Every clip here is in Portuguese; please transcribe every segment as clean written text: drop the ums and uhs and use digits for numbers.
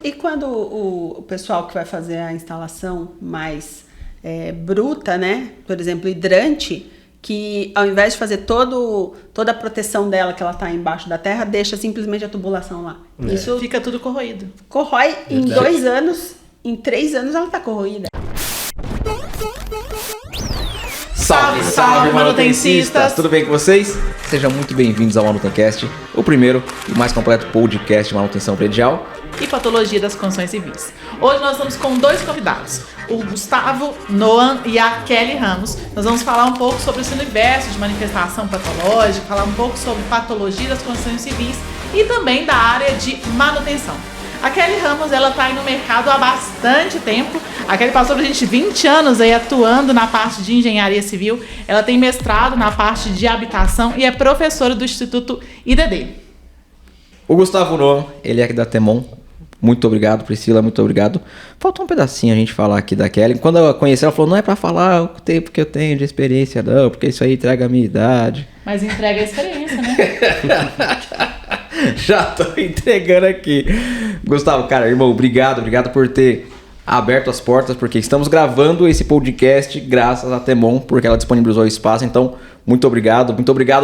E quando o pessoal que vai fazer a instalação mais bruta, né? Por exemplo, hidrante, que ao invés de fazer toda a proteção dela, que ela está embaixo da terra, deixa simplesmente a tubulação lá. Isso fica tudo corroído. Corrói em 2 anos, em 3 anos ela está corroída. Salve, salve, manutencistas! Tudo bem com vocês? Sejam muito bem-vindos ao Manutencast, o primeiro e mais completo podcast de manutenção predial e patologia das construções civis. Hoje nós estamos com 2 convidados, o Gustavo Noan e a Kelly Ramos. Nós vamos falar um pouco sobre esse universo de manifestação patológica, falar um pouco sobre patologia das construções civis e também da área de manutenção. A Kelly Ramos, ela está aí no mercado há bastante tempo. A Kelly passou por 20 anos aí atuando na parte de engenharia civil. Ela tem mestrado na parte de habitação e é professora do Instituto IDD. O Gustavo Noan, ele é aqui da Temon. Muito obrigado, Priscila, muito obrigado. Faltou um pedacinho a gente falar aqui da Kelly. Quando eu conheci ela, falou, não é pra falar o tempo que eu tenho de experiência, não, porque isso aí entrega a minha idade. Mas entrega a experiência, né? Já tô entregando aqui. Gustavo, cara, irmão, obrigado por ter aberto as portas, porque estamos gravando esse podcast graças à Temon, porque ela disponibilizou o espaço. Então, muito obrigado,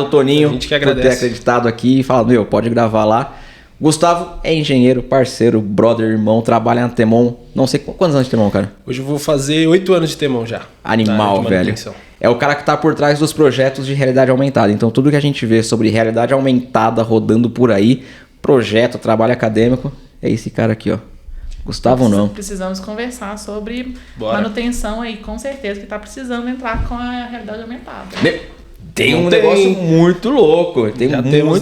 Toninho, a gente que agradece por ter acreditado aqui e falado, pode gravar lá. Gustavo é engenheiro, parceiro, brother, irmão, trabalha na Temon. Não sei quantos anos de Temon, cara? Hoje eu vou fazer 8 anos de Temon já. Animal, velho. É o cara que tá por trás dos projetos de realidade aumentada. Então tudo que a gente vê sobre realidade aumentada rodando por aí, projeto, trabalho acadêmico, é esse cara aqui, ó. Gustavo não. Precisamos conversar sobre manutenção aí, com certeza, que tá precisando entrar com a realidade aumentada. Tem um negócio muito louco. Temos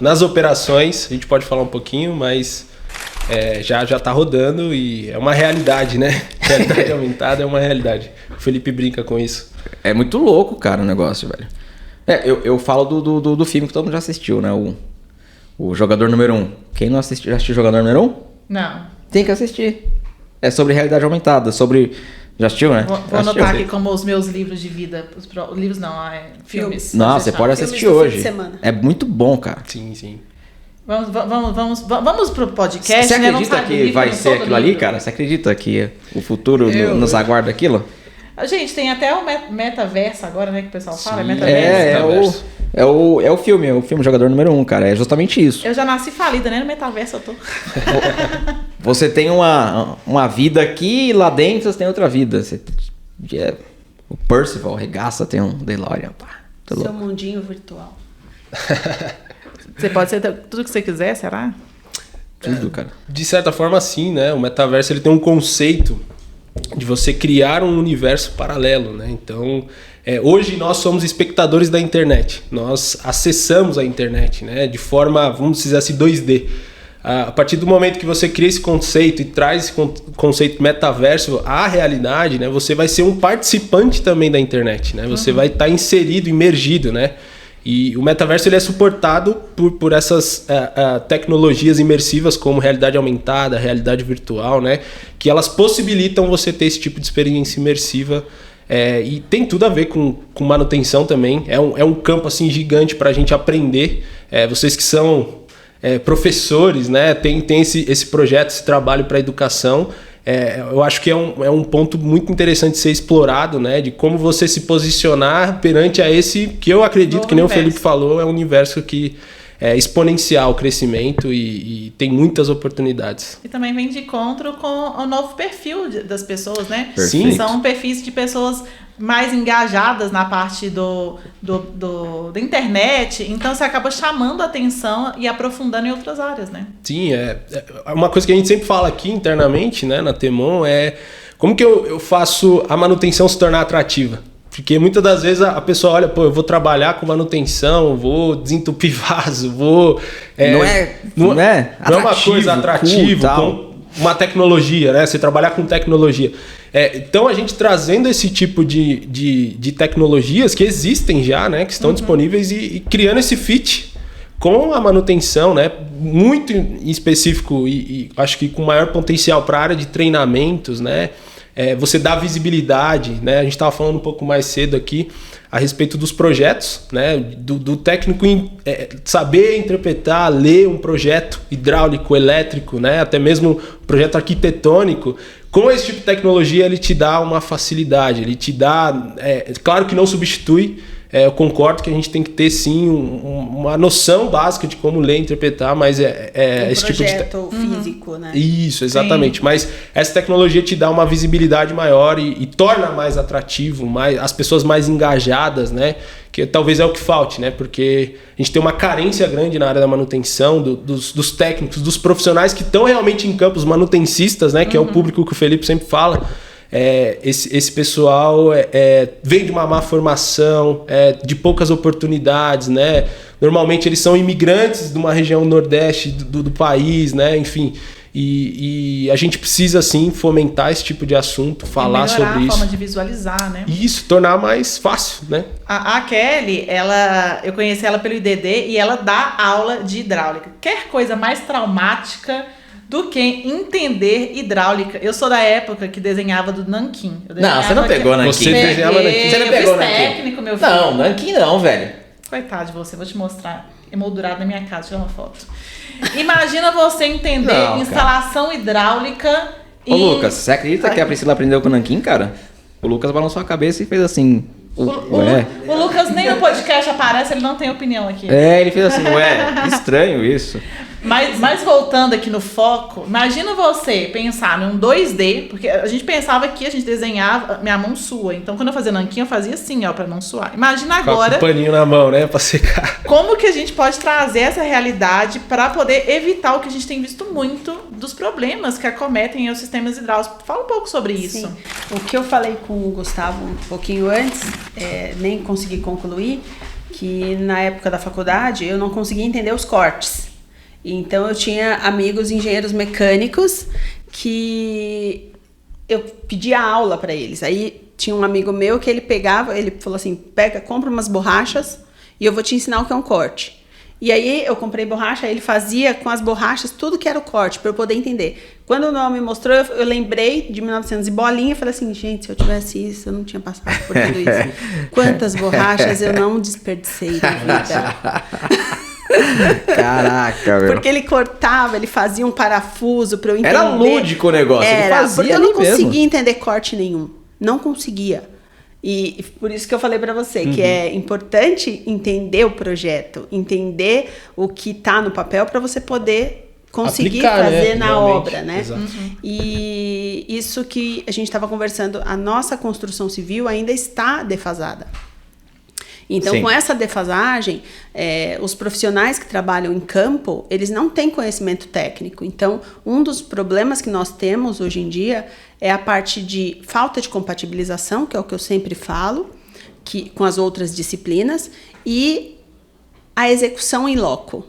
nas operações, a gente pode falar um pouquinho, mas já tá rodando e é uma realidade, né? Realidade aumentada é uma realidade. O Felipe brinca com isso. É muito louco, cara, o negócio, velho. Eu falo do filme que todo mundo já assistiu, né? O Jogador Número 1. Quem não assistiu, já assistiu Jogador Número 1? Não. Tem que assistir. É sobre realidade aumentada, sobre... Já assistiu, né? Vou anotar aqui como os meus livros de vida. Livros não, filmes. Não, você pode assistir hoje. É muito bom, cara. Sim. Vamos pro podcast. Você acredita que vai ser aquilo ali, cara? Você acredita que o futuro nos aguarda aquilo? Gente, tem até o metaverso agora, né? Que o pessoal fala. Metaverso. É o filme Jogador Número 1, cara. É justamente isso. Eu já nasci falida, né? No metaverso eu tô. Você tem uma vida aqui e lá dentro você tem outra vida. O Percival regaça, tem um DeLorean. Seu mundinho virtual. Você pode ser tudo que você quiser, será? Tudo, cara. De certa forma, sim, né? O metaverso ele tem um conceito de você criar um universo paralelo, né? Então, hoje nós somos espectadores da internet. Nós acessamos a internet, né? De forma, vamos dizer assim, 2D. A partir do momento que você cria esse conceito e traz esse conceito metaverso à realidade, né? Você vai ser um participante também da internet, né? Você vai estar inserido, imergido, né? E o metaverso ele é suportado por essas tecnologias imersivas como realidade aumentada, realidade virtual, né? Que elas possibilitam você ter esse tipo de experiência imersiva. E tem tudo a ver com manutenção também. É um campo assim, gigante para a gente aprender. Vocês que são professores, né? Tem esse projeto, esse trabalho para a educação. Eu acho que é um ponto muito interessante de ser explorado, né? De como você se posicionar perante a esse, que eu acredito, que nem o Felipe falou, é um universo que é exponencial o crescimento e tem muitas oportunidades. E também vem de encontro com o novo perfil das pessoas, né? Sim. São perfis de pessoas mais engajadas na parte da internet, então você acaba chamando a atenção e aprofundando em outras áreas, né? Sim, uma coisa que a gente sempre fala aqui internamente, né, na Temon, como que eu faço a manutenção se tornar atrativa? Porque muitas das vezes a pessoa olha, eu vou trabalhar com manutenção, vou desentupir vaso, vou... Não é uma coisa atrativa, com uma tecnologia, né? Você trabalhar com tecnologia. Então a gente trazendo esse tipo de tecnologias que existem já, né? Que estão disponíveis e criando esse fit com a manutenção, né? Muito específico e acho que com maior potencial para a área de treinamentos, né? você dá visibilidade, né? A gente estava falando um pouco mais cedo aqui a respeito dos projetos, né? Do técnico saber interpretar, ler um projeto hidráulico, elétrico, né? Até mesmo um projeto arquitetônico. Com esse tipo de tecnologia, ele te dá uma facilidade, ele te dá... claro que não substitui, eu concordo que a gente tem que ter, sim, uma noção básica de como ler e interpretar, mas esse tipo de... projeto físico, né? Isso, exatamente. Sim. Mas essa tecnologia te dá uma visibilidade maior e torna mais atrativo, as pessoas mais engajadas, né? Que talvez é o que falte, né? Porque a gente tem uma carência grande na área da manutenção, dos técnicos, dos profissionais que estão realmente em campo, os manutencistas, né? Que é o público que o Felipe sempre fala. Esse pessoal vem de uma má formação, de poucas oportunidades, né? Normalmente eles são imigrantes de uma região nordeste do país, né? Enfim, e a gente precisa sim fomentar esse tipo de assunto, falar sobre a isso. forma de visualizar, né? Isso, tornar mais fácil, né? A Kelly, eu conheci ela pelo IDD e ela dá aula de hidráulica. Quer coisa mais traumática do que entender hidráulica? Eu sou da época que desenhava do nanquim. Não, você não pegou nanquim. Você desenhava nanquim. Você não pegou nanquim? Técnico, meu filho. Não, nanquim não, velho. Coitado de você, vou te mostrar emoldurado na minha casa, tirar uma foto. Imagina você entender Não, instalação hidráulica Ô, Lucas, você acredita que a Priscila aprendeu com o nanquim, cara? O Lucas balançou a cabeça e fez assim... O Lucas nem no podcast aparece, ele não tem opinião aqui. Ele fez assim, estranho isso. Mas voltando aqui no foco, imagina você pensar num 2D, porque a gente pensava que a gente desenhava, minha mão sua. Então, quando eu fazia nanquim, eu fazia assim, ó, pra não suar. Imagina agora... Com o paninho na mão, né? Pra secar. Como que a gente pode trazer essa realidade para poder evitar o que a gente tem visto muito dos problemas que acometem os sistemas hidráulicos. Fala um pouco sobre isso. Sim. O que eu falei com o Gustavo um pouquinho antes, nem consegui concluir, que na época da faculdade eu não conseguia entender os cortes. Então eu tinha amigos engenheiros mecânicos que eu pedia aula para eles. Aí tinha um amigo meu que ele falou assim, compra umas borrachas e eu vou te ensinar o que é um corte. E aí eu comprei borracha, aí ele fazia com as borrachas tudo que era o corte, para eu poder entender. Quando o Noah me mostrou, eu lembrei de 1900 e bolinha, e falei assim, gente, se eu tivesse isso, eu não tinha passado por tudo isso. Quantas borrachas eu não desperdicei na vida. Caraca, meu. Porque ele cortava, ele fazia um parafuso para eu entender. Era lúdico o negócio, ele fazia porque eu não ali conseguia mesmo. entender corte nenhum. Não conseguia. E por isso que eu falei para você que é importante entender o projeto, entender o que está no papel para você poder conseguir aplicar, fazer né? na Realmente. obra, né? E isso que a gente estava conversando, a nossa construção civil ainda está defasada. Então, Sim. com essa defasagem, os profissionais que trabalham em campo, eles não têm conhecimento técnico. Então, um dos problemas que nós temos hoje em dia é a parte de falta de compatibilização, que é o que eu sempre falo, com as outras disciplinas, e a execução em loco.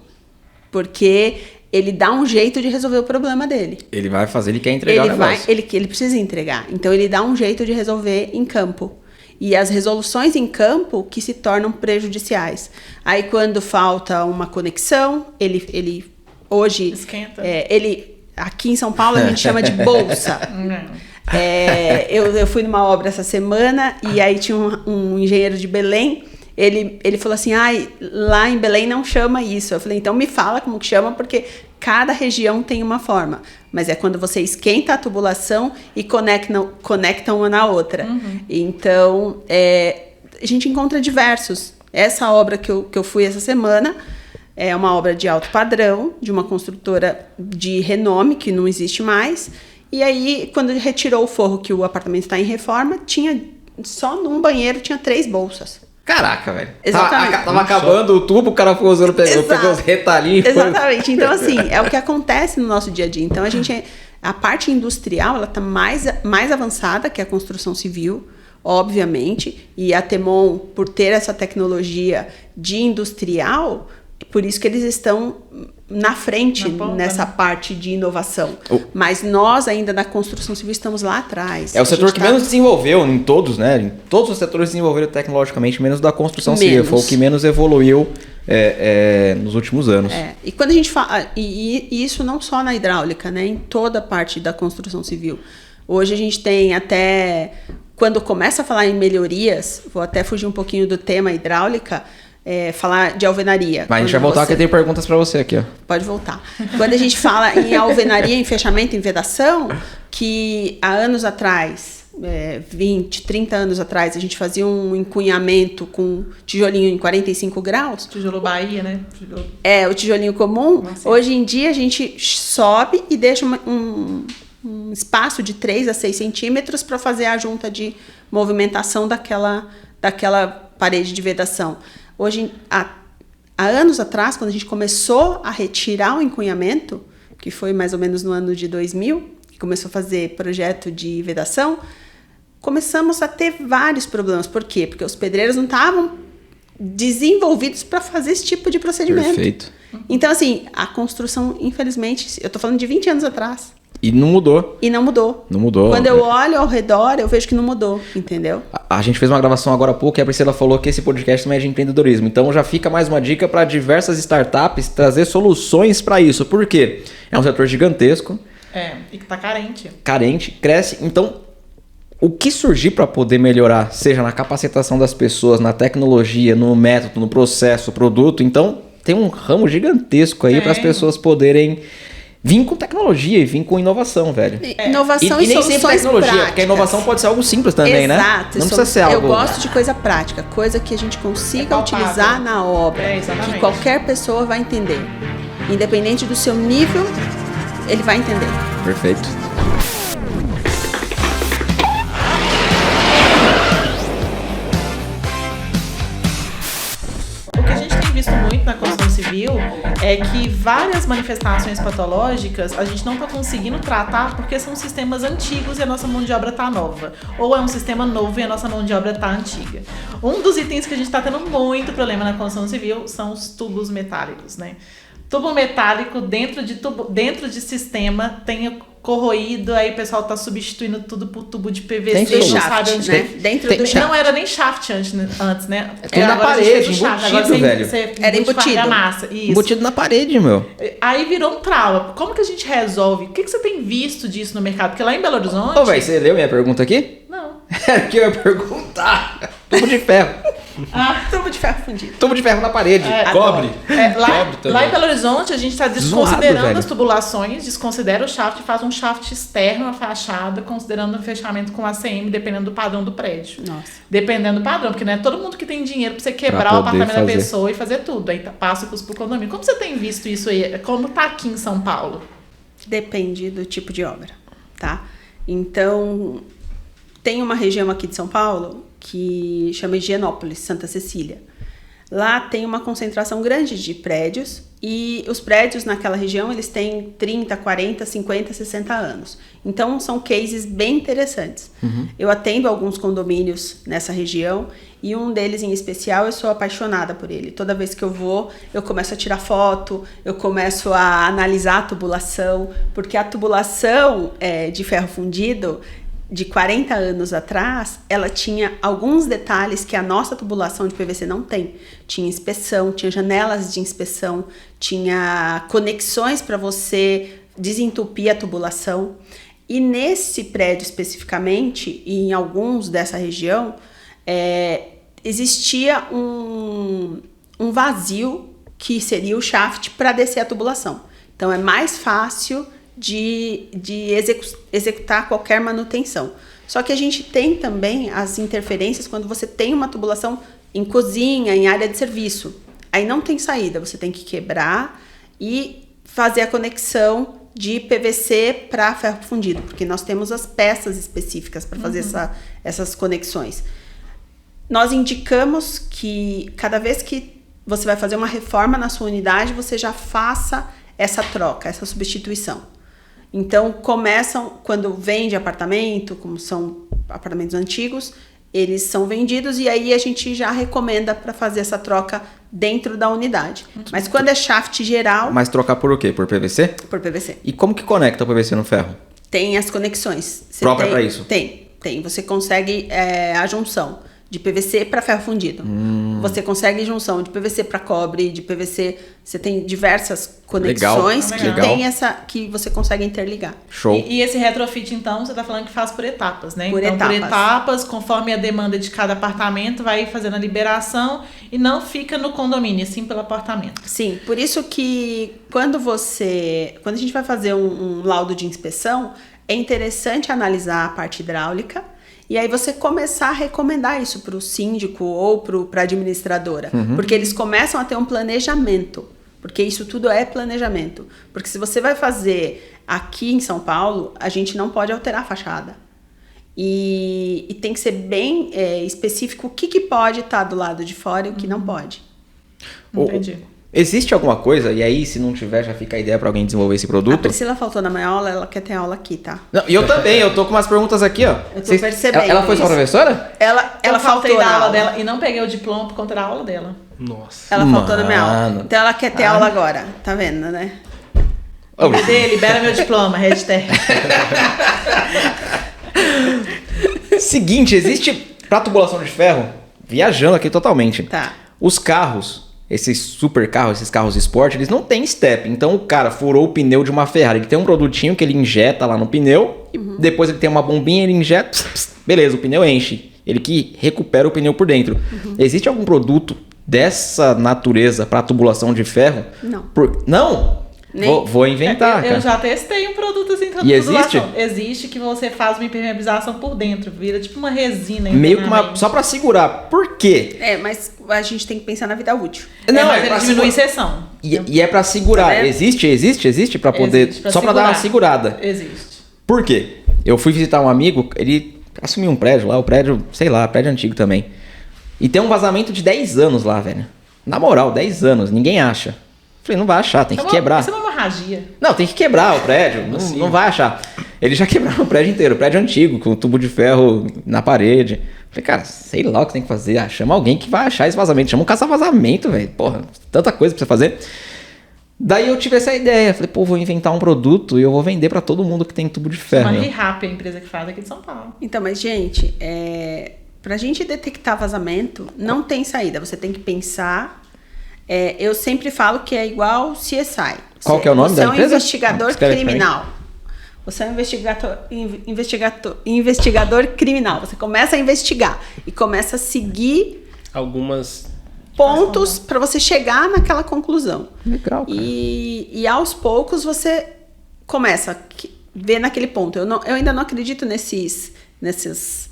Porque ele dá um jeito de resolver o problema dele. Ele vai fazer, ele quer entregar o negócio. Ele precisa entregar. Então, ele dá um jeito de resolver em campo. E as resoluções em campo que se tornam prejudiciais. Aí, quando falta uma conexão, ele hoje... Esquenta. Aqui em São Paulo, a gente chama de bolsa. Eu fui numa obra essa semana e aí tinha um engenheiro de Belém. Ele falou assim, lá em Belém não chama isso. Eu falei, então me fala como que chama, porque cada região tem uma forma. Mas é quando você esquenta a tubulação e conecta uma na outra. Então, a gente encontra diversos. Essa obra que eu fui essa semana é uma obra de alto padrão, de uma construtora de renome, que não existe mais. E aí, quando ele retirou o forro, que o apartamento está em reforma, só num banheiro tinha 3 bolsas. Caraca, velho. Exatamente. Tava acabando o tubo, o cara foi usando, pegou os retalhinhos. Exatamente. Então, assim, é o que acontece no nosso dia a dia. Então, a parte industrial, ela está mais avançada que a construção civil, obviamente. E a Temon, por ter essa tecnologia de industrial, por isso que eles estão na frente nessa parte de inovação. Mas nós ainda na construção civil estamos lá atrás. É o setor que menos desenvolveu em todos, né? Em todos os setores desenvolveram tecnologicamente, menos da construção civil. Foi o que menos evoluiu nos últimos anos. E quando a gente fala... E isso não só na hidráulica, né? Em toda a parte da construção civil. Hoje a gente tem até, quando começa a falar em melhorias, vou até fugir um pouquinho do tema hidráulica, falar de alvenaria. Mas a gente vai voltar que eu tenho perguntas para você aqui, ó. Pode voltar. Quando a gente fala em alvenaria, em fechamento, em vedação, que há anos atrás, 20, 30 anos atrás, a gente fazia um encunhamento com tijolinho em 45 graus. Tijolo Bahia, né? O tijolinho comum. Nossa. Hoje em dia a gente sobe e deixa um espaço de 3 a 6 centímetros para fazer a junta de movimentação daquela parede de vedação. Hoje, há anos atrás, quando a gente começou a retirar o encunhamento, que foi mais ou menos no ano de 2000, que começou a fazer projeto de vedação, começamos a ter vários problemas. Por quê? Porque os pedreiros não estavam desenvolvidos para fazer esse tipo de procedimento. Perfeito. Então, assim, a construção, infelizmente, eu estou falando de 20 anos atrás. E não mudou. E não mudou. Não mudou. Quando eu olho ao redor, eu vejo que não mudou, entendeu? A gente fez uma gravação agora há pouco e a Priscila falou que esse podcast também é de empreendedorismo. Então já fica mais uma dica para diversas startups trazer soluções para isso. Por quê? É um setor gigantesco. E que tá carente. Carente, cresce. Então, o que surgir para poder melhorar, seja na capacitação das pessoas, na tecnologia, no método, no processo, produto, então tem um ramo gigantesco aí para as pessoas poderem vir com tecnologia e vir com inovação, velho. Inovação e nem soluções sempre tecnologia, práticas. Porque a inovação pode ser algo simples também, né? Exato. Não precisa ser algo... Eu gosto de coisa prática, coisa que a gente consiga utilizar na obra, que qualquer pessoa vai entender. Independente do seu nível, ele vai entender. Perfeito. Visto muito na construção civil é que várias manifestações patológicas a gente não está conseguindo tratar porque são sistemas antigos e a nossa mão de obra está nova. Ou é um sistema novo e a nossa mão de obra está antiga. Um dos itens que a gente está tendo muito problema na construção civil são os tubos metálicos, né? Tubo metálico dentro de sistema tem corroído, aí o pessoal tá substituindo tudo por tubo de PVC. Tem shaft, sabe onde né? Dentro do shaft. Não era nem shaft antes, né? Tudo na parede, embutido, velho. Era embutido. Massa. Isso. Embutido na parede, meu. Aí virou um trauma. Como que a gente resolve? O que você tem visto disso no mercado? Porque lá em Belo Horizonte... Ô, velho, você leu minha pergunta aqui? Não. Era o que eu ia perguntar. Tubo de ferro. Tubo de ferro fundido. Tubo de ferro na parede. Cobre. Lá em Belo Horizonte, a gente está desconsiderando Zoado, as tubulações, desconsidera o shaft e faz um shaft externo à fachada, considerando o fechamento com ACM, dependendo do padrão do prédio. Nossa. Dependendo do padrão, porque não é todo mundo que tem dinheiro para você quebrar o apartamento da pessoa e fazer tudo. Aí passa o custo pro condomínio. Como você tem visto isso aí? Como tá aqui em São Paulo? Depende do tipo de obra, tá? Então, tem uma região aqui de São Paulo que chama Higienópolis, Santa Cecília. Lá tem uma concentração grande de prédios e os prédios naquela região eles têm 30, 40, 50, 60 anos. Então são cases bem interessantes. Eu atendo alguns condomínios nessa região e um deles em especial eu sou apaixonada por ele. Toda vez que eu vou, eu começo a tirar foto, eu começo a analisar a tubulação, porque a tubulação de ferro fundido de 40 anos atrás, ela tinha alguns detalhes que a nossa tubulação de PVC não tem. Tinha inspeção, tinha janelas de inspeção, tinha conexões para você desentupir a tubulação. E nesse prédio especificamente, e em alguns dessa região, existia um vazio que seria o shaft para descer a tubulação. Então é mais fácil de executar qualquer manutenção. Só que a gente tem também as interferências quando você tem uma tubulação em cozinha, em área de serviço. Aí não tem saída, você tem que quebrar e fazer a conexão de PVC para ferro fundido, porque nós temos as peças específicas para fazer essas conexões. Nós indicamos que cada vez que você vai fazer uma reforma na sua unidade, você já faça essa troca, essa substituição. Então, começam, quando vende apartamento, como são apartamentos antigos, eles são vendidos e aí a gente já recomenda para fazer essa troca dentro da unidade. Mas quando é shaft geral... Mas trocar por o quê? Por PVC? Por PVC. E como que conecta o PVC no ferro? Tem as conexões. Própria para isso? Tem. Você consegue a junção de PVC para ferro fundido. Você consegue junção de PVC para cobre, de PVC, você tem diversas conexões Legal. que tem que você consegue interligar. Show. E esse retrofit, então, você está falando que faz por etapas, né? Por Por etapas. etapas, conforme a demanda de cada apartamento, vai fazendo a liberação e não fica no condomínio, sim pelo apartamento. Sim, por isso que quando a gente vai fazer um laudo de inspeção, é interessante analisar a parte hidráulica e aí você começar a recomendar isso para o síndico ou para a administradora, porque eles começam a ter um planejamento, porque isso tudo é planejamento. Porque se você vai fazer aqui em São Paulo, a gente não pode alterar a fachada. E tem que ser bem específico o que pode estar do lado de fora e o que não pode. Entendi. Existe alguma coisa, e aí se não tiver já fica a ideia pra alguém desenvolver esse A produto? Priscila faltou na minha aula, ela quer ter aula aqui, tá? Não, e eu também, eu tô com umas perguntas aqui, ó. Eu tô percebendo Ela foi sua isso. professora? Ela faltei faltou da na aula aula dela e não peguei o diploma por conta da aula dela. Nossa. Ela faltou na minha aula. Mano. Então ela quer ter aula agora, tá vendo, né? Ô, Cadê? Libera meu diploma, hashtag. Seguinte, existe pra tubulação de ferro, viajando aqui totalmente. Tá. Os carros, esses super carros, esses carros esporte, eles não têm step. Então o cara furou o pneu de uma Ferrari, ele tem um produtinho que ele injeta lá no pneu, depois ele tem uma bombinha, ele injeta, beleza, o pneu enche. Ele que recupera o pneu por dentro. Existe algum produto dessa natureza para tubulação de ferro? Não. Não? Nem. Vou inventar, Eu cara. já testei um produto assim E existe? Existe que você faz uma impermeabilização por dentro, vira tipo uma resina. Meio que internamente. só para segurar. Por quê? Mas a gente tem que pensar na vida útil. Mas pra ele diminui segurar. seção. E é para segurar. Tá vendo? Existe para poder. Existe, pra só para dar uma segurar. segurada. Existe. Por quê? Eu fui visitar um amigo, ele assumiu um prédio lá, o prédio, sei lá, prédio antigo também. E tem um vazamento de 10 anos lá, velho. Na moral, 10 anos, ninguém acha. Falei, não vai achar, tem que quebrar. Isso é uma hemorragia. Não, tem que quebrar o prédio, não vai achar. Eles já quebraram o prédio inteiro, o prédio antigo, com tubo de ferro na parede. Falei, cara, sei lá o que tem que fazer. Chama alguém que vai achar esse vazamento. Chama um caça-vazamento, velho. Porra, tanta coisa pra você fazer. Daí eu tive essa ideia. Falei, pô, vou inventar um produto e eu vou vender pra todo mundo que tem tubo de ferro. Uma meu. ReHap, a empresa que faz aqui de São Paulo. Então, mas, gente, pra gente detectar vazamento, não tem saída. Você tem que pensar. Eu sempre falo que é igual CSI. Qual que é o nome da empresa? Você é um investigador Escreve pra mim. criminal. Você é um investigador criminal. Você começa a investigar e começa a seguir Algumas. pontos para você chegar naquela conclusão. Legal, cara. E aos poucos você começa a ver naquele ponto. Eu ainda não acredito nessas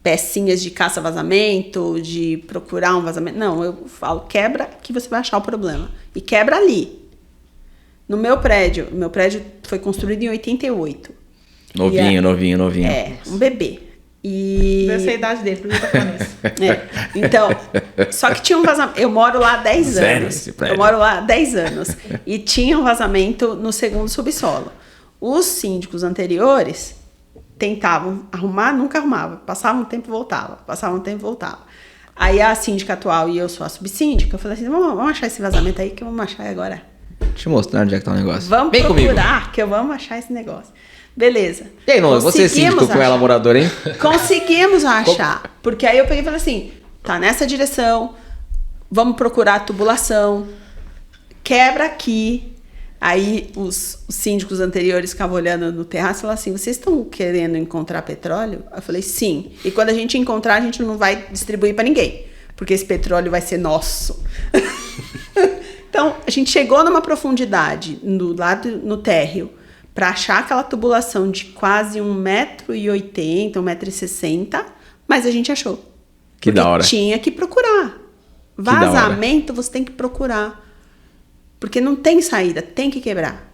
pecinhas de caça-vazamento, de procurar um vazamento. Não, eu falo, quebra que você vai achar o problema. E quebra ali. No meu prédio foi construído em 88. Novinho. Um bebê. E... Deve ser a idade dele, por isso tá falando isso. Então, só que tinha um vazamento. Eu moro lá há 10 Sério anos. esse prédio? Eu moro lá há 10 anos. E tinha um vazamento no segundo subsolo. Os síndicos anteriores tentavam arrumar, nunca arrumava. Passava um tempo, voltava. Aí a síndica atual e eu sou a subsíndica, eu falei assim, vamos achar esse vazamento aí que vamos achar agora. Deixa eu mostrar onde é que tá o negócio. Vamos Vem procurar comigo. que vamos achar esse negócio. Beleza. E aí, Nola, você é síndico com ela moradora, hein? Conseguimos achar. Porque aí eu peguei e falei assim, tá nessa direção, vamos procurar a tubulação, quebra aqui. Aí os síndicos anteriores ficavam olhando no terraço e falavam assim, vocês estão querendo encontrar petróleo? Eu falei, sim. E quando a gente encontrar, a gente não vai distribuir para ninguém, porque esse petróleo vai ser nosso. Então, a gente chegou numa profundidade no térreo para achar aquela tubulação de quase 1,80 m, 1,60 m, mas a gente achou. Que da hora. Tinha que procurar. Vazamento você tem que procurar. Porque não tem saída, tem que quebrar.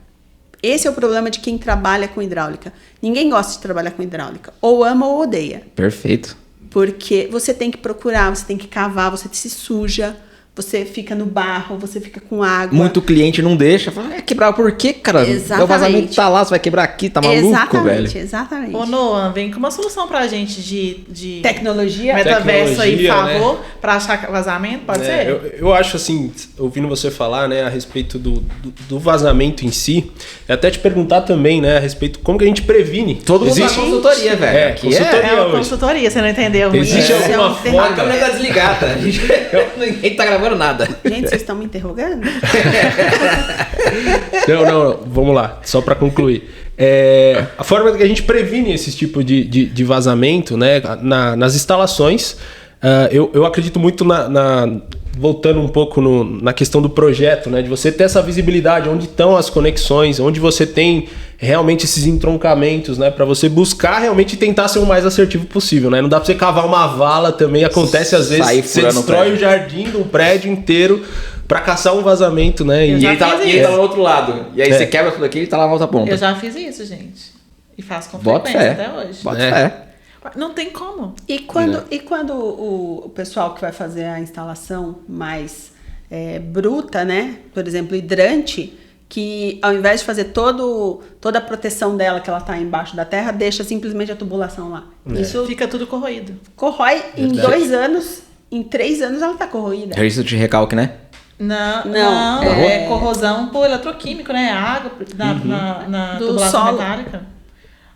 Esse é o problema de quem trabalha com hidráulica. Ninguém gosta de trabalhar com hidráulica. Ou ama ou odeia. Perfeito. Porque você tem que procurar, você tem que cavar, você se suja, você fica no barro, você fica com água. Muito cliente não deixa. Fala, quebrar por quê, cara? Exatamente. O vazamento tá lá, você vai quebrar aqui, tá maluco, velho? Exatamente. Ô, Noan, vem com uma solução pra gente de Tecnologia. metaverso aí, por Tecnologia, favor, pra achar vazamento, pode ser? Eu acho assim, ouvindo você falar, né, a respeito do vazamento em si, até te perguntar também, né, a respeito como que a gente previne. Todo mundo faz consultoria, velho. É, Aqui consultoria. É uma hoje. consultoria, você não entendeu? Existe Isso é alguma um forma- termo. A câmera tá desligada. Ninguém tá gravando nada. Gente, vocês estão me interrogando? Não, vamos lá, só para concluir. A forma que a gente previne esse tipo de vazamento, né, nas instalações, eu acredito muito voltando um pouco na questão do projeto, né, de você ter essa visibilidade, onde estão as conexões, onde você tem realmente esses entroncamentos, né, para você buscar realmente tentar ser o mais assertivo possível, né? Não dá para você cavar uma vala também, acontece às vezes, você destrói o jardim do prédio inteiro para caçar um vazamento, né? Eu E já ele tá fiz isso. no outro lado. E aí você quebra tudo aqui e ele tá lá na outra ponta. Eu já fiz isso, gente. E faço com Bota frequência fé. até hoje. Bota É. fé. Não tem como. E quando o pessoal que vai fazer a instalação mais bruta, né? Por exemplo, hidrante, que ao invés de fazer toda a proteção dela, que ela tá embaixo da terra, deixa simplesmente a tubulação lá. Isso Fica tudo corroído. corrói em 2 anos, em 3 anos ela tá corroída. Registro de recalque, né? Não, é corrosão por eletroquímico, né? Água na Do tubulação solo. metálica.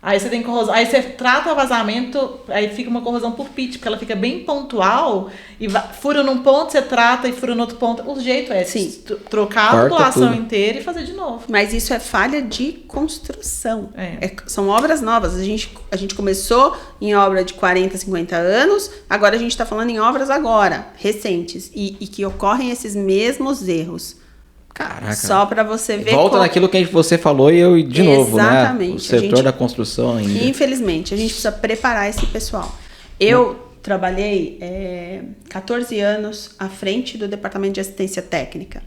Aí você tem corrosão, aí você trata o vazamento, aí fica uma corrosão por pitch, porque ela fica bem pontual, e fura num ponto, você trata e fura no outro ponto. O jeito é Sim. trocar a Corta tubulação tudo. inteira e fazer de novo. Mas isso é falha de construção. É. São obras novas. A gente começou em obra de 40, 50 anos, agora a gente está falando em obras agora, recentes, e que ocorrem esses mesmos erros. Caraca. Só para você ver. Volta naquilo que você falou e eu de novo, né? Exatamente. O setor da construção ainda. Infelizmente, a gente precisa preparar esse pessoal. Eu trabalhei 14 anos à frente do departamento de assistência técnica.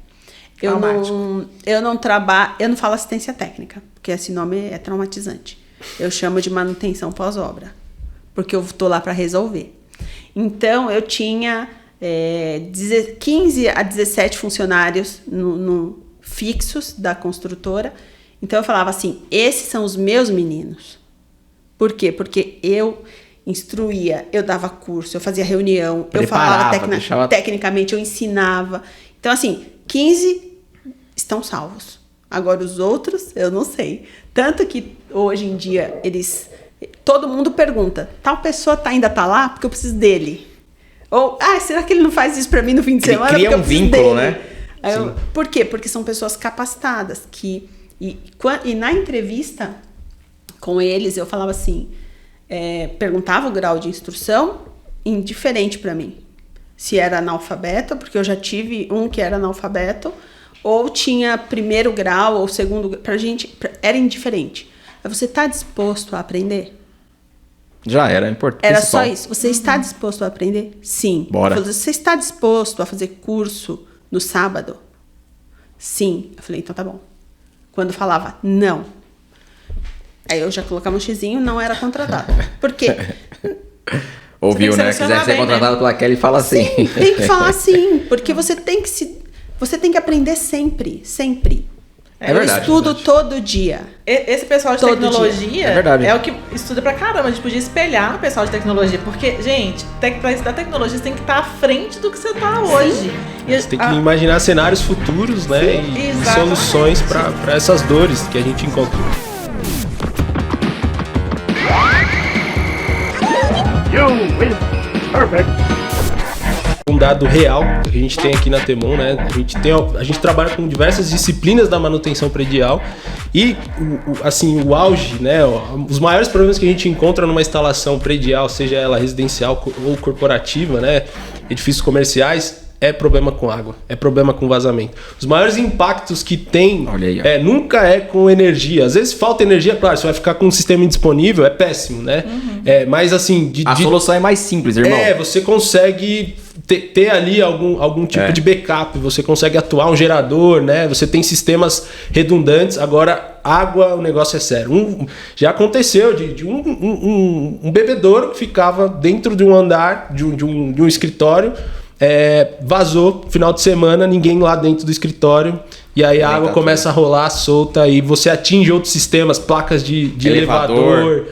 Eu não falo assistência técnica, porque esse nome é traumatizante. Eu chamo de manutenção pós-obra, porque eu tô lá para resolver. Então, eu tinha 15 a 17 funcionários fixos da construtora. Então, eu falava assim, esses são os meus meninos. Por quê? Porque eu instruía, eu dava curso, eu fazia reunião, Preparava, eu falava tecnicamente, eu ensinava. Então, assim, 15 estão salvos. Agora, os outros, eu não sei. Tanto que, hoje em dia, todo mundo pergunta, tal pessoa ainda tá lá? Porque eu preciso dele. Ou, será que ele não faz isso pra mim no fim de semana? Cria porque eu um preciso vínculo, dele. né? Por quê? Porque são pessoas capacitadas. E na entrevista com eles, eu falava assim, perguntava o grau de instrução, indiferente pra mim. Se era analfabeto, porque eu já tive um que era analfabeto, ou tinha primeiro grau ou segundo grau. Pra gente, era indiferente. Mas você tá disposto a aprender? Já era importante. Era só isso. Você está disposto a aprender? Sim. Bora. Eu falei, você está disposto a fazer curso no sábado? Sim. Eu falei, então tá bom. Quando falava não, aí eu já colocava um xizinho, não era contratado. Por quê? Ouviu, Você tem né? que Quiser selecionar ser bem, contratado né? pela Kelly, fala assim. Sim, tem que falar assim. Porque você tem que aprender sempre. Sempre. É eu verdade, estudo todo dia. Esse pessoal de Todo tecnologia dia. É verdade. é o que estuda pra caramba. A gente podia espelhar o pessoal de tecnologia. Porque, gente, pra estudar tecnologia, você tem que estar à frente do que você tá hoje. E Você tem que imaginar cenários futuros, né? E exatamente. soluções para essas dores que a gente encontrou. Um dado real que a gente tem aqui na Temon, né? A gente trabalha com diversas disciplinas da manutenção predial e o auge, né? Os maiores problemas que a gente encontra numa instalação predial, seja ela residencial ou corporativa, né? Edifícios comerciais, é problema com água, é problema com vazamento. Os maiores impactos que tem nunca é com energia. Às vezes falta energia, claro, você vai ficar com um sistema indisponível, é péssimo, né? Mas assim... A solução é mais simples, irmão. Você consegue ter ali algum tipo de backup, você consegue atuar um gerador, né? Você tem sistemas redundantes. Agora, água, o negócio é sério. Já aconteceu de um bebedouro que ficava dentro de um andar, de um escritório, vazou, final de semana, ninguém lá dentro do escritório, e aí a água começa a rolar solta e você atinge outros sistemas, placas de elevador.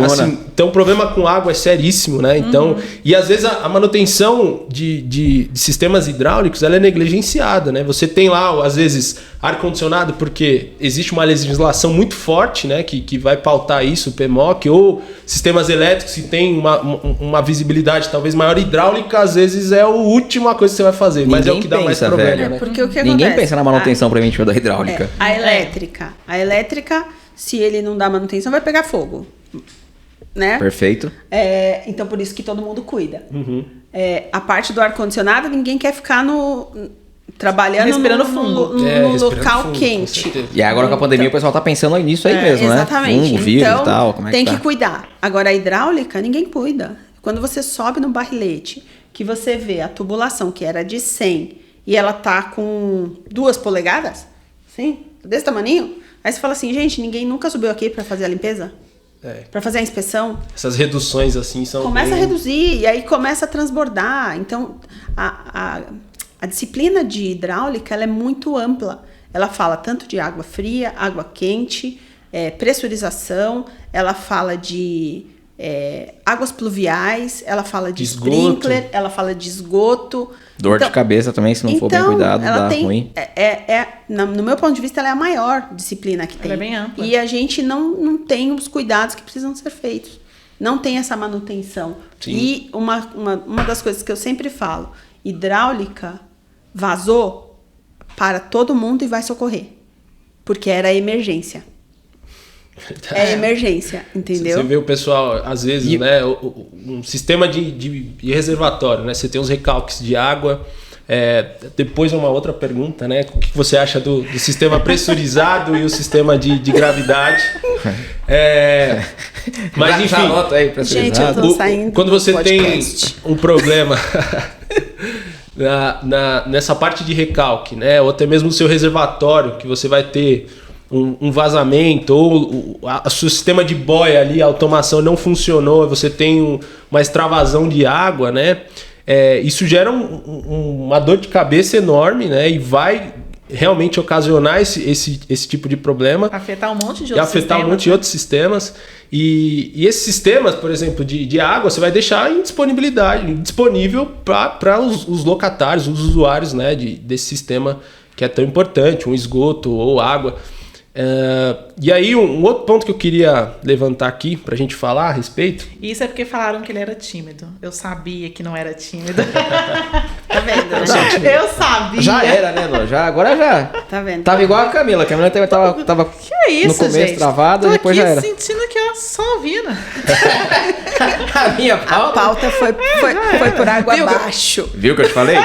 Assim, então o problema com água é seríssimo, né? Então, e às vezes a manutenção de sistemas hidráulicos ela é negligenciada, né? Você tem lá, às vezes, ar-condicionado, porque existe uma legislação muito forte, né? Que vai pautar isso, o PMOC, ou sistemas elétricos que tem uma visibilidade talvez maior. Hidráulica, às vezes, é a última coisa que você vai fazer, mas é o que dá mais problema, né? Porque o que Ninguém acontece? pensa na manutenção preventiva da hidráulica. A elétrica, se ele não dá manutenção, vai pegar fogo. Né? Perfeito. Então, por isso que todo mundo cuida. A parte do ar-condicionado, ninguém quer ficar trabalhando respirando fungo. no local quente. E agora com a pandemia o pessoal tá pensando nisso aí mesmo, exatamente. né? Fungo, vírus então, e tal. Como é tem que que cuidar. Agora, a hidráulica, ninguém cuida. Quando você sobe no barrilete, que você vê a tubulação, que era de 100, e ela tá com 2 polegadas, assim, desse tamaninho, aí você fala assim, gente, ninguém nunca subiu aqui para fazer a limpeza? Para fazer a inspeção? Essas reduções assim são... Começa a reduzir e aí começa a transbordar. Então, a disciplina de hidráulica ela é muito ampla. Ela fala tanto de água fria, água quente, pressurização, ela fala de águas pluviais, ela fala de sprinkler, ela fala de esgoto. Dor de cabeça também, se não for bem cuidado, dá ruim. No meu ponto de vista, ela é a maior disciplina que tem. Ela é bem ampla. E a gente não tem os cuidados que precisam ser feitos. Não tem essa manutenção. Sim. E uma das coisas que eu sempre falo, hidráulica vazou para todo mundo e vai socorrer. Porque era emergência. É emergência, entendeu? Você vê o pessoal, às vezes, né? Um sistema de reservatório, né? Você tem os recalques de água. Depois uma outra pergunta, né? O que você acha do sistema pressurizado e o sistema de gravidade? Mas enfim. Anota aí, pressurizado. Gente, eu tô saindo quando você podcast. tem um problema nessa parte de recalque, né? Ou até mesmo no seu reservatório, que você vai ter um vazamento, ou o seu sistema de boia ali, a automação não funcionou, você tem uma extravasão de água, né? Isso gera uma dor de cabeça enorme, né? E vai realmente ocasionar esse tipo de problema. Afetar um monte de outros sistemas. E esses sistemas, por exemplo, de água, você vai deixar em disponível para os locatários, os usuários, né? Desse sistema que é tão importante, um esgoto ou água. E aí um outro ponto que eu queria levantar aqui pra gente falar a respeito. Isso é porque falaram que ele era tímido. Eu sabia que não era tímido. Tá vendo, né? Eu sabia. Já era, né, Lô? Agora já. Tá vendo? Tava igual a Camila. A Camila tava que é isso, no começo gente? travada, depois já era. Tô aqui sentindo que eu só ouvindo. A minha pauta. A pauta foi por água abaixo. Viu o que eu te falei?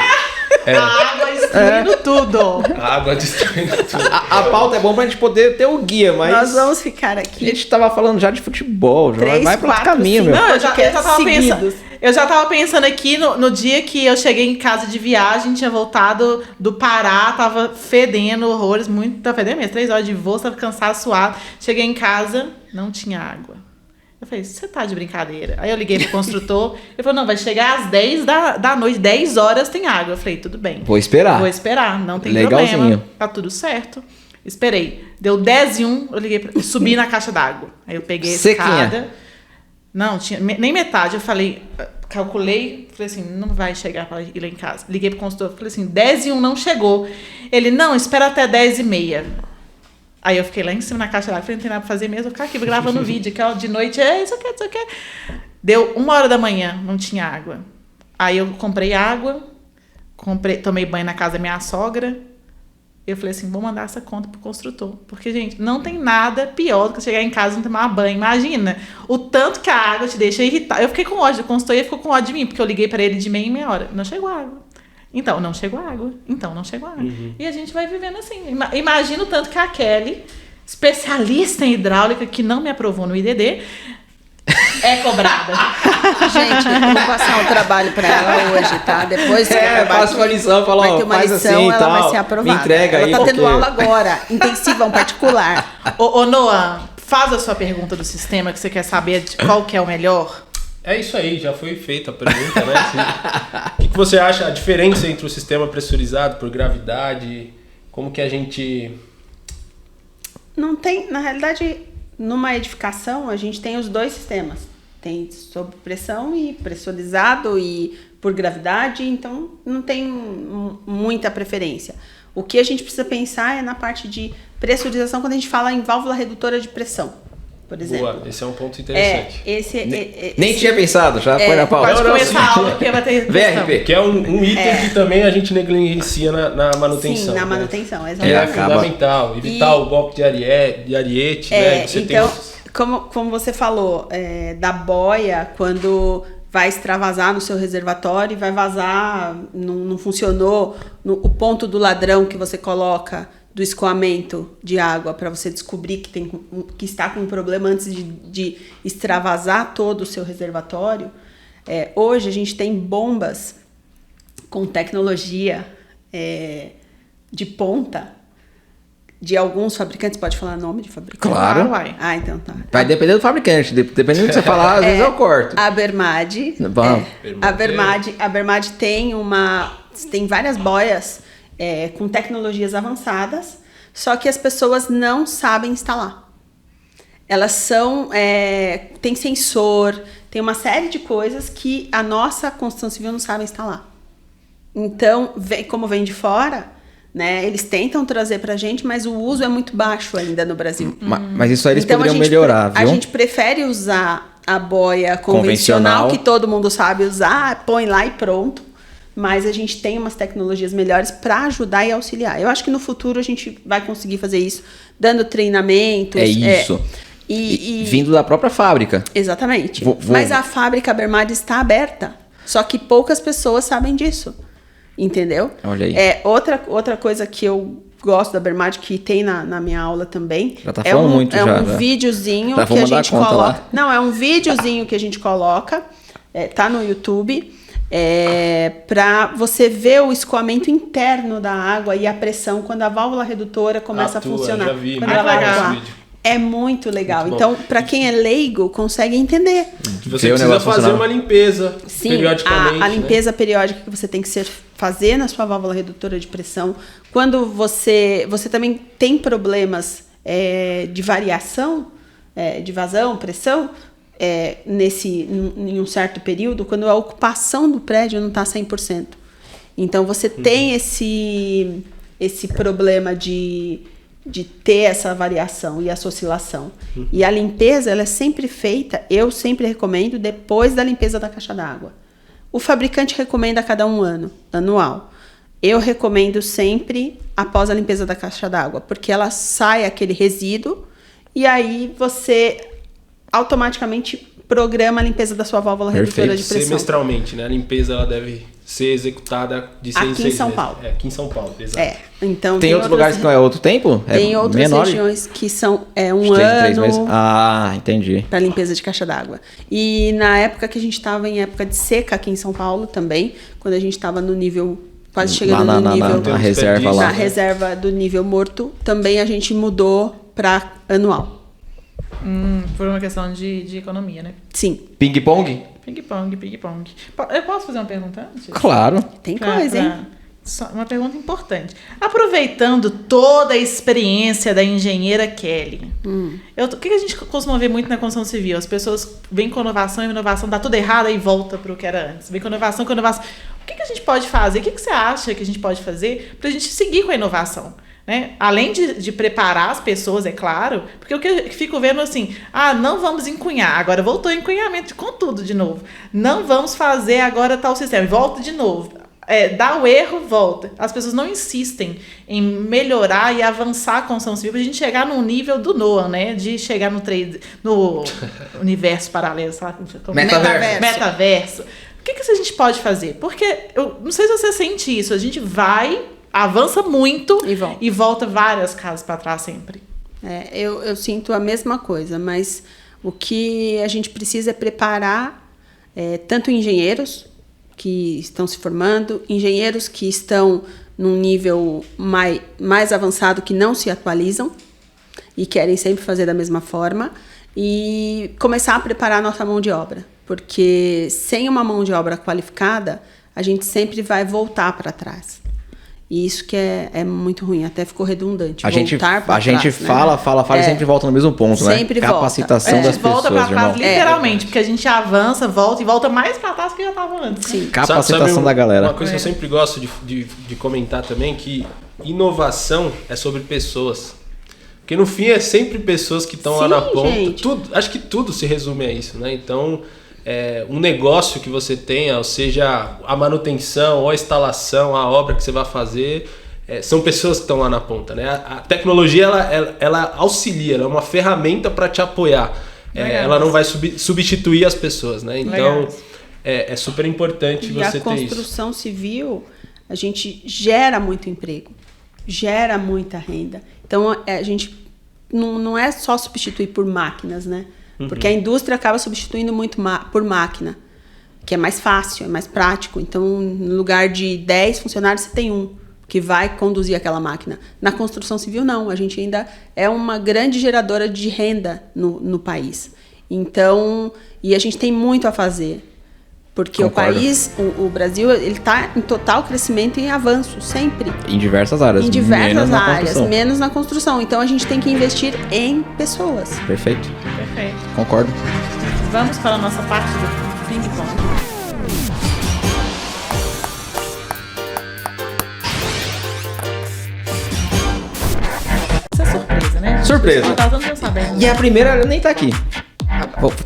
A água destruindo tudo. A água destruindo tudo. A pauta é bom pra gente poder ter o guia, mas... Nós vamos ficar A aqui. gente tava falando já de futebol, já 3, vai pra outro 4, caminho, 5. meu. Não, Seguidos. eu já tava pensando aqui no dia que eu cheguei em casa de viagem, tinha voltado do Pará, tava fedendo horrores, muito, tava fedendo mesmo, 3 horas de voo, tava cansado, suado. Cheguei em casa, não tinha água. Eu falei, você tá de brincadeira? Aí eu liguei pro construtor, ele falou, não, vai chegar às 10 da noite, 10 horas tem água. Eu falei, tudo bem. Vou esperar. Não tem Legalzinho. problema, tá tudo certo. Esperei. Deu 10:01, eu liguei subi na caixa d'água. Aí eu peguei a escada. Não, tinha nem metade. Eu falei, calculei, falei assim, não vai chegar pra ir lá em casa. Liguei pro consultor, falei assim, 10:01 não chegou. Ele, não, espera até 10:30. Aí eu fiquei lá em cima na caixa d'água, falei, não tem nada pra fazer mesmo, vou ficar aqui gravando vídeo, que ó, de noite isso aqui. Deu 1h, não tinha água. Aí eu comprei água, tomei banho na casa da minha sogra. Eu falei assim, vou mandar essa conta pro construtor. Porque, gente, não tem nada pior do que chegar em casa e não tomar banho. Imagina o tanto que a água te deixa irritar. Eu fiquei com ódio do consultor e ele ficou com ódio de mim, porque eu liguei para ele de meia em meia hora. Não chegou água. Então, não chegou água. Uhum. E a gente vai vivendo assim. Imagina o tanto que a Kelly, especialista em hidráulica, que não me aprovou no IDD, é cobrada. Gente, eu vou passar um trabalho pra ela hoje, tá? Depois que passa uma lição, fala, vai ter uma faz lição, assim, ela tal, vai ser aprovada. me entrega ela aí, tá tendo porque... aula agora, intensivão particular. Ô Noah, faz a sua pergunta do sistema que você quer saber de qual que é o melhor. É isso aí, já foi feita a pergunta, né? O que você acha a diferença entre o sistema pressurizado por gravidade? Como que a gente... Não tem, na realidade, numa edificação a gente tem os dois sistemas. Tem sob pressão e pressurizado e por gravidade, então não tem muita preferência. O que a gente precisa pensar é na parte de pressurização quando a gente fala em válvula redutora de pressão. Por exemplo. Boa, esse é um ponto interessante. Nem tinha pensado, já põe na pauta. Pode começar a aula, porque vai ter questão. VRP. Que é um item que também a gente negligencia na manutenção. Sim, na né? manutenção, Que exatamente. é fundamental, evitar o golpe de ariete, né? Você então, como você falou, da boia, quando vai extravasar no seu reservatório e vai vazar, não funcionou, o ponto do ladrão que você coloca do escoamento de água para você descobrir que está com um problema antes de extravasar todo o seu reservatório. Hoje a gente tem bombas com tecnologia de ponta de alguns fabricantes. Pode falar nome de fabricante? Claro. Uai. Ah, então tá. Vai depender do fabricante, dependendo do que você falar, às vezes eu corto. A Bermad. Bom. A Bermad tem várias boias com tecnologias avançadas, só que as pessoas não sabem instalar. Elas são... tem sensor, tem uma série de coisas que a nossa construção civil não sabe instalar. Então, como vem de fora, né, eles tentam trazer pra gente, mas o uso é muito baixo ainda no Brasil. Mas isso aí eles Então, poderiam melhorar, viu? A gente prefere usar a boia convencional, que todo mundo sabe usar, põe lá e pronto. Mas a gente tem umas tecnologias melhores para ajudar e auxiliar. Eu acho que no futuro a gente vai conseguir fazer isso, dando treinamentos. É isso. E vindo da própria fábrica. Exatamente. Mas a fábrica Bermad está aberta. Só que poucas pessoas sabem disso. Entendeu? Olha aí. Outra coisa que eu gosto da Bermad, que tem na minha aula também. Já tá falando muito já. É um videozinho que a gente coloca. Lá. Não, é um videozinho que a gente coloca. Tá no YouTube. Para você ver o escoamento interno da água e a pressão quando a válvula redutora começa a funcionar. Já vi, quando ela atua. É muito legal. Então, para quem é leigo, consegue entender. Você precisa fazer uma limpeza periodicamente. A limpeza periódica que você tem que fazer na sua válvula redutora de pressão. Quando você também tem problemas de variação, de vazão, pressão, em um certo período, quando a ocupação do prédio não está 100%. Então, você tem esse problema de ter essa variação e essa oscilação. E a limpeza, ela é sempre feita, eu sempre recomendo, depois da limpeza da caixa d'água. O fabricante recomenda a cada 1 ano, anual. Eu recomendo sempre após a limpeza da caixa d'água, porque ela sai aquele resíduo e aí você automaticamente programa a limpeza da sua válvula redutora de pressão. Semestralmente, né? A limpeza ela deve ser executada de 6 em 6 aqui em São Paulo. Aqui em São Paulo, exato. Então tem outros lugares que não é outro tempo? Tem outras menor? regiões que são 3 ano meses. Ah, entendi. para limpeza de caixa d'água. E na época que a gente estava em época de seca aqui em São Paulo também, quando a gente estava no nível quase chegando no nível na reserva lá. na reserva do nível morto, também a gente mudou para anual. Por uma questão de economia, né? Sim. Ping-pong? Ping-pong. Eu posso fazer uma pergunta antes? Claro. Tem coisa, hein? Uma pergunta importante. Aproveitando toda a experiência da engenheira Kelly, o que a gente costuma ver muito na construção civil? As pessoas vêm com inovação e inovação dá tudo errado e volta para o que era antes. Vem com inovação. O que a gente pode fazer? O que você acha que a gente pode fazer para a gente seguir com a inovação? Né? Além de preparar as pessoas, é claro, porque o que eu fico vendo assim, não vamos encunhar, agora voltou o encunhamento com tudo de novo, não vamos fazer agora tal sistema, volta de novo, dá o erro, volta. As pessoas não insistem em melhorar e avançar a construção civil para a gente chegar no nível do Noah, né? De chegar no universo paralelo, sabe? Metaverso. O que a gente pode fazer? Porque, eu não sei se você sente isso, a gente avança muito e volta várias casas para trás sempre. Eu sinto a mesma coisa, mas o que a gente precisa é preparar tanto engenheiros que estão se formando, engenheiros que estão num nível mais avançado, que não se atualizam e querem sempre fazer da mesma forma, e começar a preparar a nossa mão de obra. Porque sem uma mão de obra qualificada, a gente sempre vai voltar para trás. E isso que é muito ruim, até ficou redundante. A gente trás, fala e sempre volta no mesmo ponto, sempre né? Volta. Capacitação das pessoas, volta pra trás, irmão. literalmente, porque a gente avança, volta e volta mais pra trás que já tava antes. Sim. Capacitação da galera. Uma coisa que eu sempre gosto de comentar também, que inovação é sobre pessoas. Porque no fim é sempre pessoas que estão lá na ponta. Acho que tudo se resume a isso, né? Então, um negócio que você tenha, ou seja, a manutenção, ou a instalação, a obra que você vai fazer, são pessoas que estão lá na ponta, né? A tecnologia, ela auxilia, ela é uma ferramenta para te apoiar. Ela não vai substituir as pessoas, né? Então, é super importante você ter isso. E a construção civil, a gente gera muito emprego, gera muita renda. Então, a gente não é só substituir por máquinas, né? Porque a indústria acaba substituindo muito por máquina, que é mais fácil, é mais prático. Então, no lugar de 10 funcionários, você tem um que vai conduzir aquela máquina. Na construção civil, não. A gente ainda é uma grande geradora de renda no país. Então, e a gente tem muito a fazer. Porque Concordo. o país, o Brasil, ele está em total crescimento e em avanço, sempre. Em diversas áreas. Em diversas áreas, construção. menos na construção. Então, a gente tem que investir em pessoas. Perfeito. Perfeito. Concordo. Vamos para a nossa parte do ping-pong. Isso é surpresa, né? Surpresa. Eu não tô sabendo. E a primeira nem tá aqui.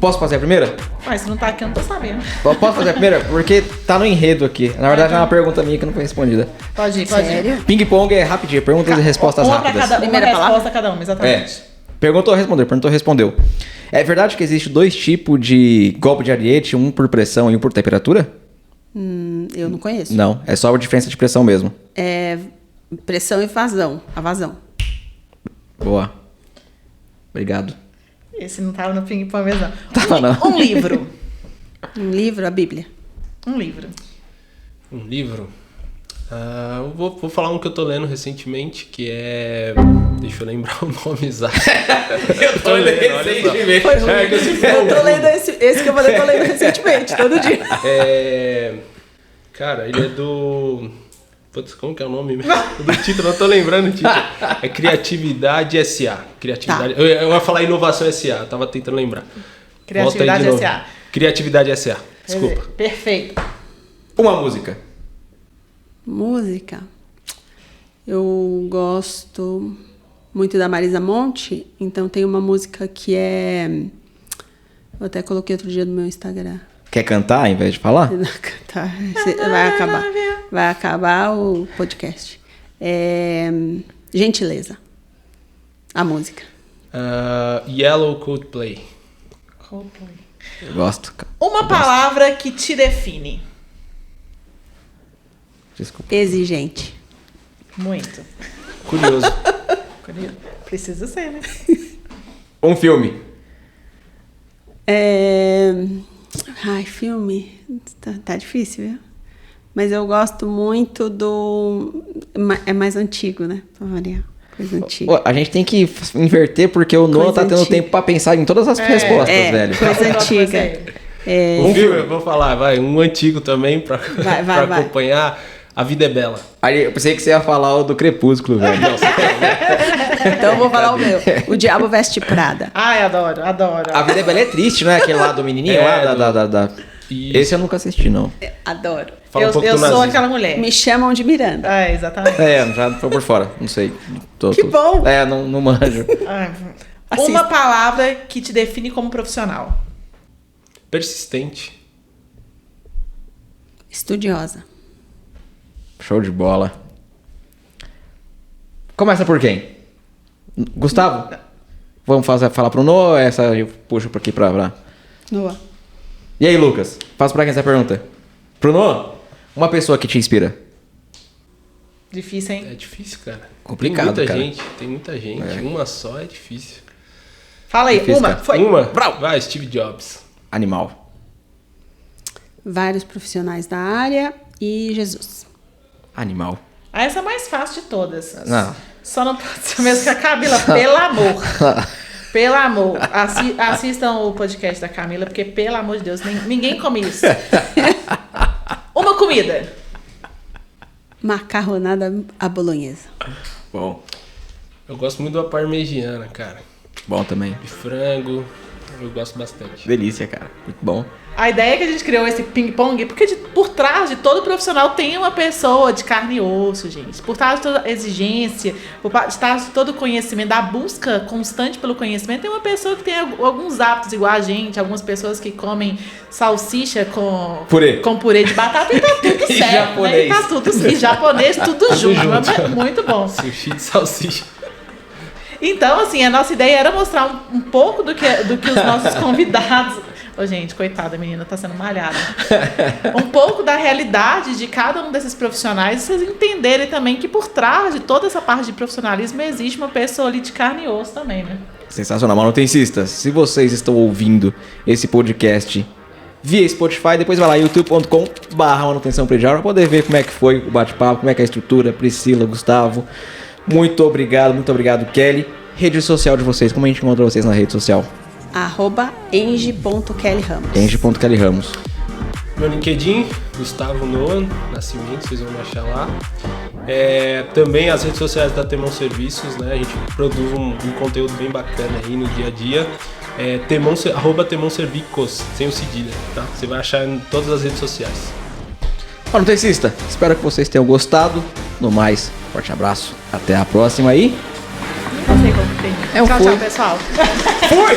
Posso fazer a primeira? Mas se não tá aqui, eu não tô sabendo. Posso fazer a primeira? Porque tá no enredo aqui. Na verdade, é uma pergunta minha que não foi respondida. Pode ir. Sério? Ping-pong é rapidinho, perguntas e respostas uma rápidas. Uma Primeira resposta palavra? a cada uma, exatamente. Perguntou, respondeu. É verdade que existe 2 tipos de golpe de ariete, um por pressão e um por temperatura? Eu não conheço. Não, é só a diferença de pressão mesmo. É pressão e vazão. A vazão. Boa. Obrigado. Esse não tava no ping-pong mesmo, não. Tava não. Um livro. Um livro, a Bíblia. Um livro. Um livro? Eu vou falar um que eu tô lendo recentemente, que é... Deixa eu lembrar o nome exato. Eu tô lendo recentemente. Eu tô lendo esse que eu falei, tô lendo recentemente, todo dia. Cara, ele é do... Putz, como que é o nome mesmo? Do título, não tô lembrando o título. É Criatividade S.A. Criatividade... Tá. Eu ia falar Inovação S.A., eu tava tentando lembrar. Criatividade Volta aí de S.A. novo. Criatividade S.A. Desculpa. Perfeito. Uma música. Música. Eu gosto muito da Marisa Monte, então tem uma música que é... Eu até coloquei outro dia no meu Instagram. Quer cantar ao invés de falar? Tá, vai acabar o podcast. Gentileza. A música. Yellow Coldplay. Eu gosto. Uma palavra que te define. Desculpa. Exigente. Muito. Curioso. Precisa ser, né? Um filme. Ai, filme. Tá difícil, viu? Mas eu gosto muito do... É mais antigo, né? Pra variar. Coisa antiga. Pô, a gente tem que inverter porque o Noah tá tendo antiga. tempo pra pensar em todas as respostas, velho. Coisa antiga. Um filme, eu vou falar, um antigo também pra Vai. acompanhar. A Vida é Bela. Aí eu pensei que você ia falar o do Crepúsculo, velho. Então eu vou falar o meu. O Diabo Veste Prada. Ai, adoro. A Vida é Bela é triste, não é? Aquele lá do menininho lá Isso. Esse eu nunca assisti, não. Adoro. Fala um pouco Eu do sou nazismo. aquela mulher. Me chamam de Miranda. Exatamente. Já tô por fora, não sei. Que bom. Não manjo. Assista. Uma palavra que te define como profissional. Persistente. Estudiosa. Show de bola. Começa por quem? Gustavo? Vamos falar pro Noah, essa eu puxo por aqui pra... Noah. E aí, Lucas? Faço pra quem essa pergunta? Pro Noah? Uma pessoa que te inspira. Difícil, hein? É difícil, cara. Complicado, tem cara. muita gente. Uma só é difícil. Fala aí, Difícil, uma. cara. Foi. Uma? Vai, Steve Jobs. Animal. Vários profissionais da área e Jesus. Animal. Essa é a mais fácil de todas. Não. Só não pode ser mesmo que a Camila, pelo amor. Pelo amor, assistam o podcast da Camila, porque, pelo amor de Deus, ninguém come isso. Uma comida. Macarronada à bolonhesa. Bom. Eu gosto muito da parmegiana, cara. Bom também. De frango, eu gosto bastante. Delícia, cara. Muito bom. A ideia é que a gente criou esse ping-pong, porque por trás de todo profissional tem uma pessoa de carne e osso, gente. Por trás de toda exigência, por trás de todo conhecimento, da busca constante pelo conhecimento, tem uma pessoa que tem alguns hábitos igual a gente, algumas pessoas que comem salsicha com purê de batata e tá tudo E certo, japonês. né? E tá tudo, e japonês, tudo junto. É muito bom. Sushi de salsicha. Então, assim, a nossa ideia era mostrar um pouco do que os nossos convidados... Ô, gente, coitada, a menina tá sendo malhada. Um pouco da realidade de cada um desses profissionais, e vocês entenderem também que por trás de toda essa parte de profissionalismo existe uma pessoa ali de carne e osso também, né? Sensacional. Manutencistas, se vocês estão ouvindo esse podcast via Spotify, depois vai lá, youtube.com/manutenção predial, para poder ver como é que foi o bate-papo, como é que é a estrutura. Priscila, Gustavo, muito obrigado, Kelly. Rede social de vocês, como a gente encontra vocês na rede social? @eng.kelly-ramos. eng.kelly-ramos. Meu LinkedIn, Gustavo Noan Nascimento, vocês vão me achar lá. Também as redes sociais da Temon Serviços, né? A gente produz um conteúdo bem bacana aí no dia a dia. @Temon Servicos, sem o cedilha, tá? Você vai achar em todas as redes sociais. Manutencista, espero que vocês tenham gostado. No mais, forte abraço. Até a próxima aí. Não sei como que tem. Tchau, foi. pessoal. Fui!